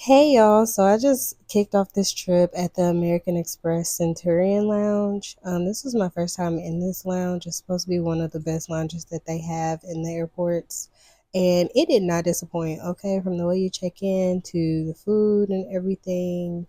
Hey y'all, so I just kicked off this trip at the American Express Centurion Lounge. This was my first time in this lounge. It's supposed to be one of the best lounges that they have in the airports. And it did not disappoint, okay? From the way you check in to the food and everything.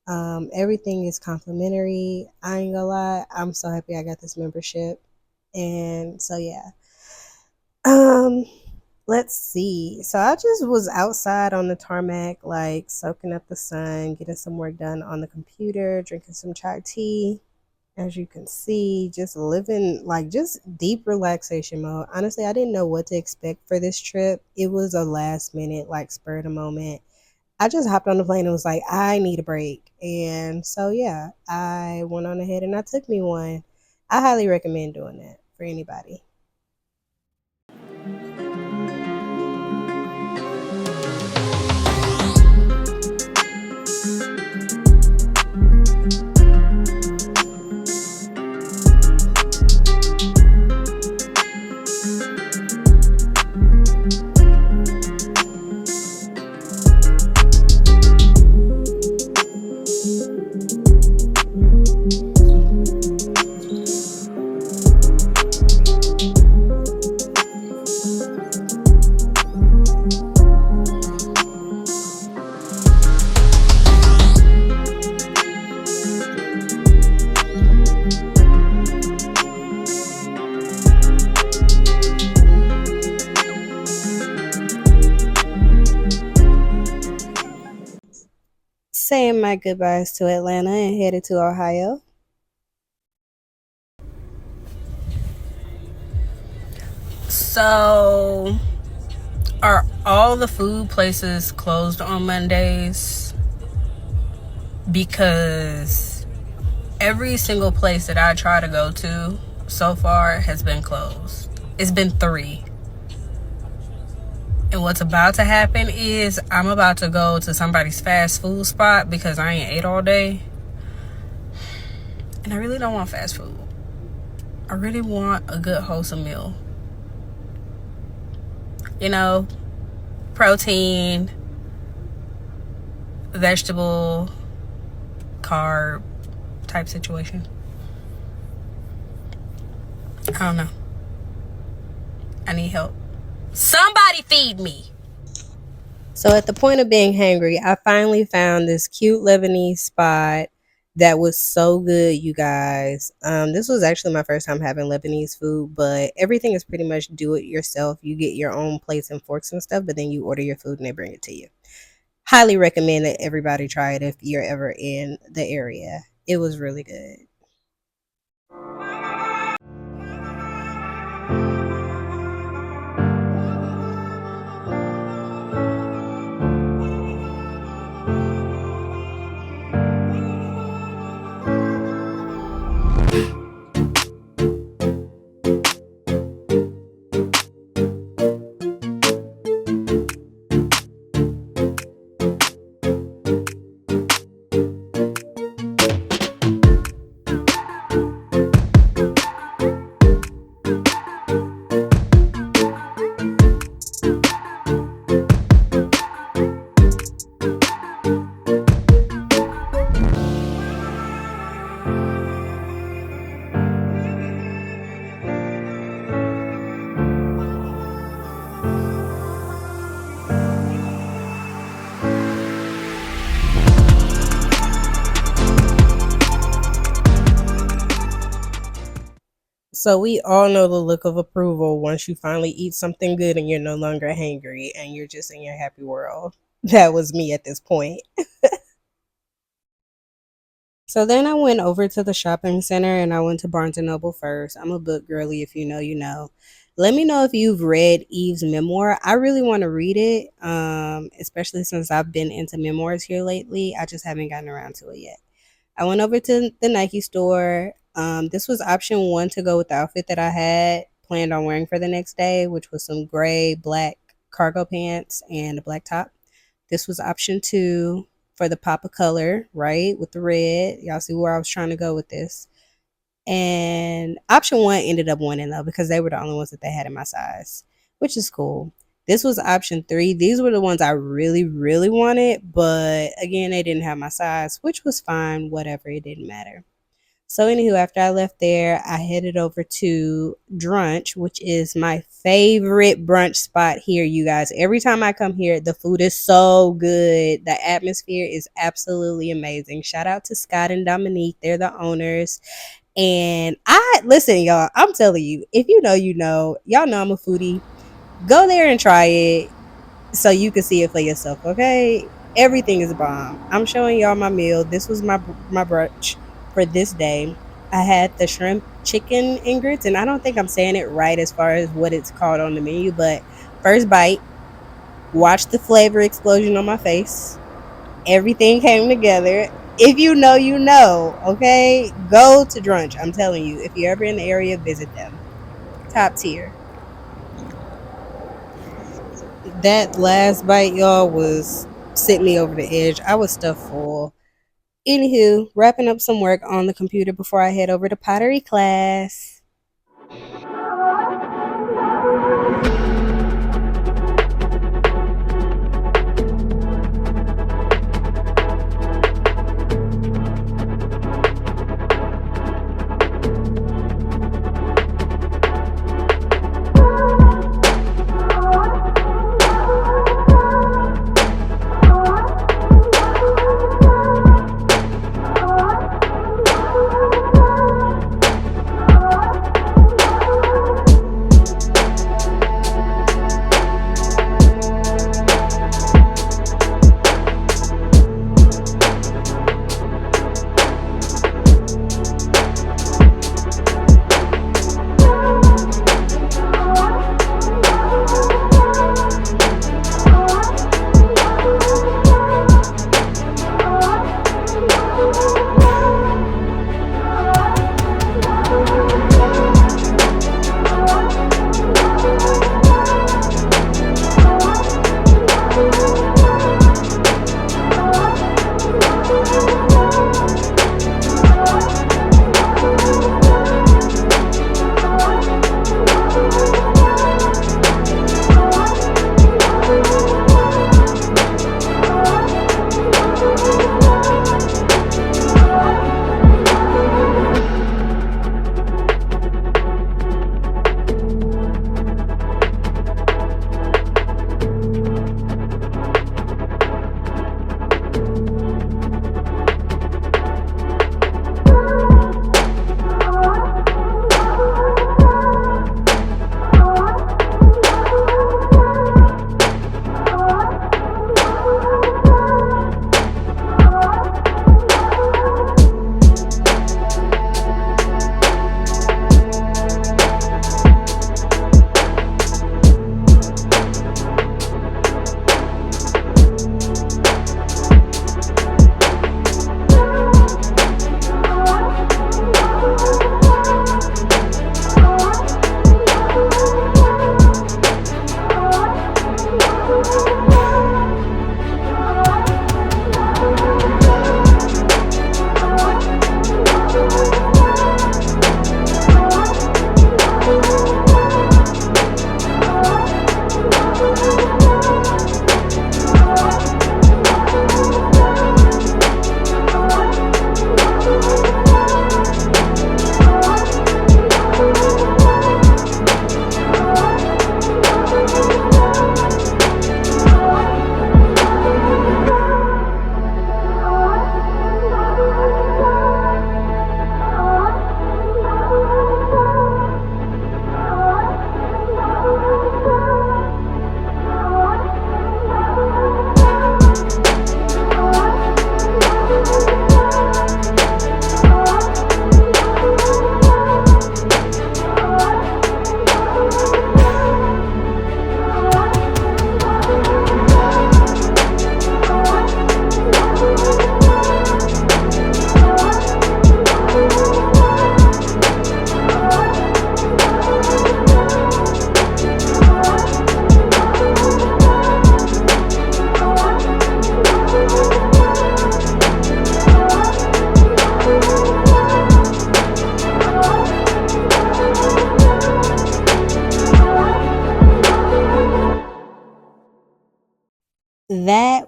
Everything is complimentary. I ain't gonna lie, I'm so happy I got this membership. And so yeah. Um, let's see. So I just was outside on the tarmac, like soaking up the sun, getting some work done on the computer, drinking some chai tea. As you can see, just living like just deep relaxation mode. Honestly, I didn't know what to expect for this trip. It was a last minute, like spur of the moment. I just hopped on the plane and was like, I need a break. And so, yeah, I went on ahead and I took me one. I highly recommend doing that for anybody. Saying my goodbyes to Atlanta and headed to Ohio. So, are all the food places closed on Mondays? Because every single place that I try to go to so far has been closed. It's been three. And what's about to happen is I'm about to go to somebody's fast food spot because I ain't ate all day. And I really don't want fast food. I really want a good, wholesome meal. You know, protein, vegetable, carb type situation. I don't know. I need help. Somebody feed me. So, at the point of being hangry, I finally found this cute Lebanese spot that was so good, you guys. This was actually my first time having Lebanese food, but everything is pretty much do it yourself. You get your own plates and forks and stuff, but then you order your food and they bring it to you. Highly recommend that everybody try it if you're ever in the area. It was really good. So we all know the look of approval once you finally eat something good and you're no longer hangry and you're just in your happy world. That was me at this point. So then I went over to the shopping center and I went to Barnes and Noble first. I'm a book girly, if you know, you know. Let me know if you've read Eve's memoir. I really want to read it, especially since I've been into memoirs here lately. I just haven't gotten around to it yet. I went over to the Nike store. This was option one to go with the outfit that I had planned on wearing for the next day, which was some gray, black cargo pants and a black top. This was option two for the pop of color, right? With the red. Y'all see where I was trying to go with this. And option one ended up winning though because they were the only ones that they had in my size, which is cool. This was option three. These were the ones I really, really wanted, but again, they didn't have my size, which was fine. Whatever, it didn't matter. So, anywho, after I left there, I headed over to Drunch, which is my favorite brunch spot here, you guys. Every time I come here, the food is so good. The atmosphere is absolutely amazing. Shout out to Scott and Dominique. They're the owners. And listen, y'all, I'm telling you, if you know, you know, y'all know I'm a foodie. Go there and try it so you can see it for yourself, okay? Everything is bomb. I'm showing y'all my meal. This was my brunch for this day. I had the shrimp chicken and grits, and I don't think I'm saying it right as far as what it's called on the menu, but first bite, watch the flavor explosion on my face. Everything came together. If you know, you know, okay? Go to Drunch. I'm telling you, if you're ever in the area, visit them. Top tier. That last bite, y'all, was sent me over the edge. I was stuffed full. Anywho, wrapping up some work on the computer before I head over to pottery class.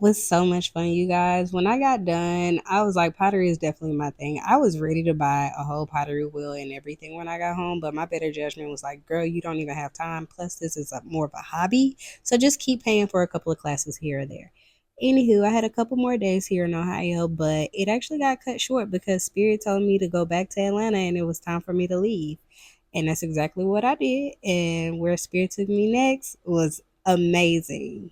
was so much fun, you guys. When I got done, I was like, pottery is definitely my thing. I was ready to buy a whole pottery wheel and everything when I got home, but my better judgment was like, girl, you don't even have time. Plus, this is more of a hobby. So just keep paying for a couple of classes here or there. Anywho, I had a couple more days here in Ohio, but it actually got cut short because Spirit told me to go back to Atlanta and it was time for me to leave. And that's exactly what I did. And where Spirit took me next was amazing.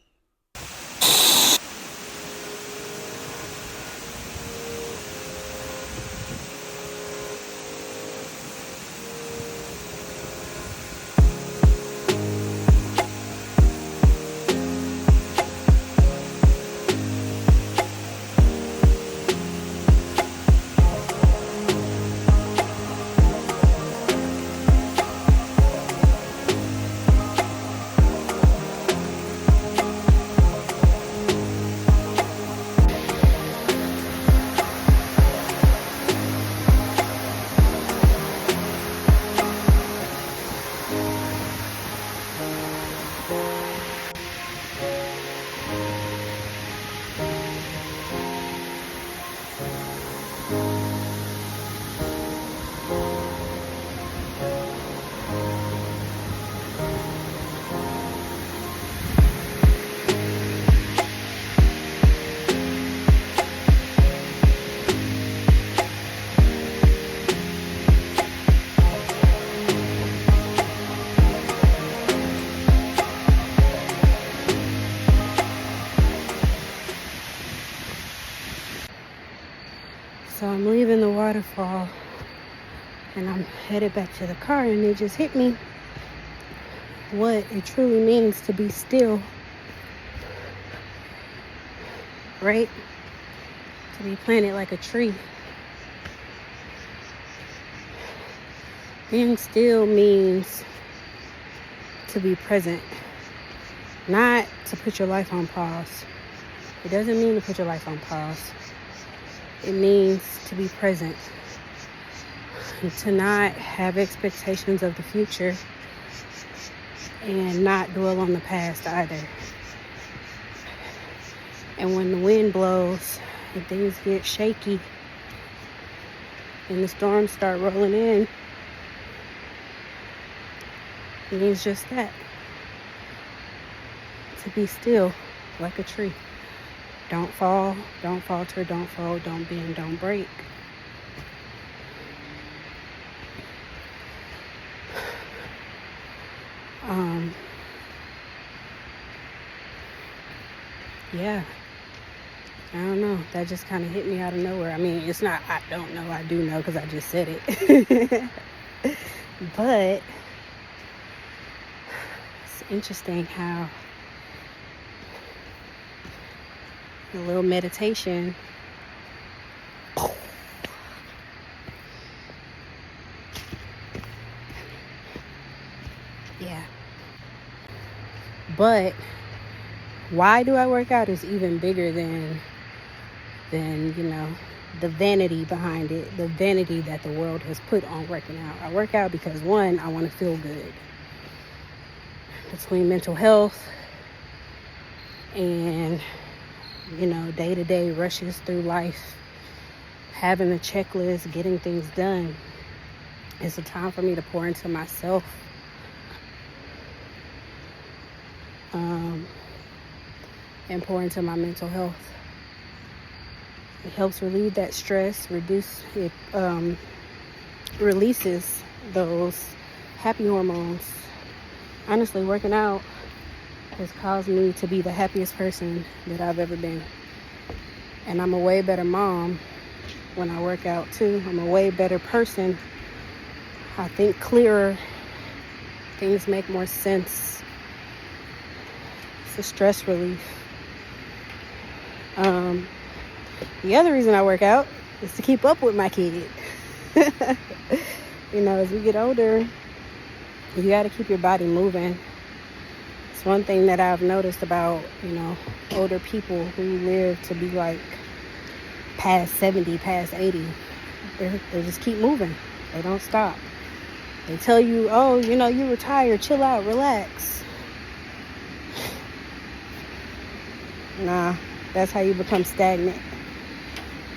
So I'm leaving the waterfall and I'm headed back to the car, and it just hit me what it truly means to be still, right? To be planted like a tree. Being still means to be present, not to put your life on pause. It doesn't mean to put your life on pause. It means to be present, and to not have expectations of the future and not dwell on the past either. And when the wind blows and things get shaky and the storms start rolling in, it means just that. To be still like a tree. Don't fall, don't falter, don't fold, don't bend, don't break. Yeah, I don't know. That just kind of hit me out of nowhere. I mean, it's not, I don't know, I do know because I just said it. But it's interesting how a little meditation yeah. But why do I work out is even bigger than the vanity behind it, the vanity that the world has put on working out. I work out because, one, I want to feel good. Between mental health and day-to-day rushes through life, having a checklist, getting things done, it's a time for me to pour into myself. And pour into my mental health. It helps relieve that stress, releases those happy hormones. Honestly, working out has caused me to be the happiest person that I've ever been. And I'm a way better mom when I work out too. I'm a way better person. I think clearer. Things make more sense. It's a stress relief. The other reason I work out is to keep up with my kid. As we get older, you got to keep your body moving. It's one thing that I've noticed about, older people who live to be like past 70, past 80. They just keep moving. They don't stop. They tell you, oh, you retired, chill out, relax. Nah, That's how you become stagnant.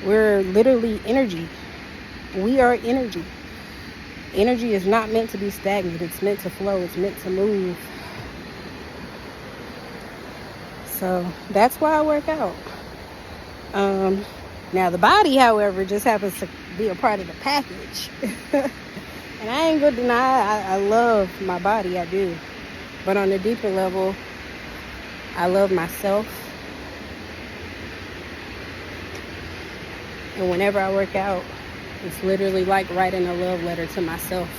We're literally energy. We are energy. Energy is not meant to be stagnant. It's meant to flow. It's meant to move. So that's why I work out. Now the body, however, just happens to be a part of the package. And I ain't gonna deny I love my body, I do. But on a deeper level, I love myself. And whenever I work out, it's literally like writing a love letter to myself.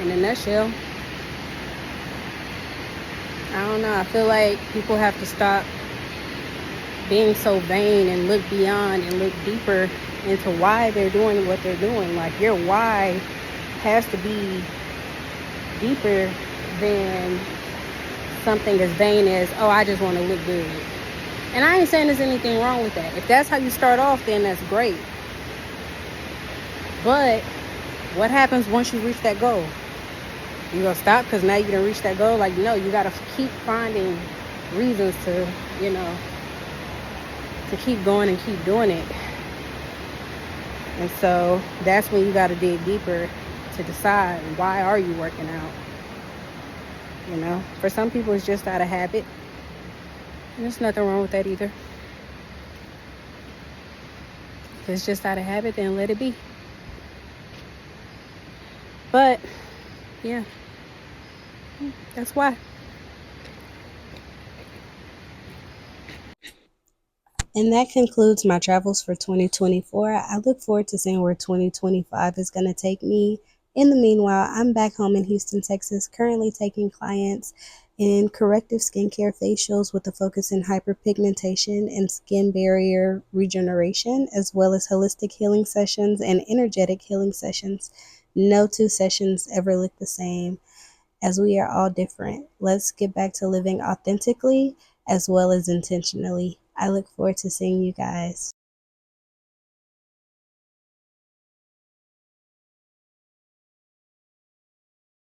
In a nutshell, I don't know. I feel like people have to stop being so vain and look beyond and look deeper into why they're doing what they're doing. Like, your why has to be deeper than something as vain as, oh, I just want to look good. And I ain't saying there's anything wrong with that. If that's how you start off, then that's great. But what happens once you reach that goal? You gonna stop because now you done reach that goal? Like, no, you gotta keep finding reasons to, to keep going and keep doing it. And so that's when you gotta dig deeper to decide, why are you working out? For some people it's just out of habit. And there's nothing wrong with that either. If it's just out of habit, then let it be. But yeah, that's why. And that concludes my travels for 2024. I look forward to seeing where 2025 is going to take me. In the meanwhile, I'm back home in Houston, Texas, currently taking clients in corrective skincare facials with a focus in hyperpigmentation and skin barrier regeneration, as well as holistic healing sessions and energetic healing sessions. No two sessions ever look the same, as we are all different. Let's get back to living authentically as well as intentionally. I look forward to seeing you guys.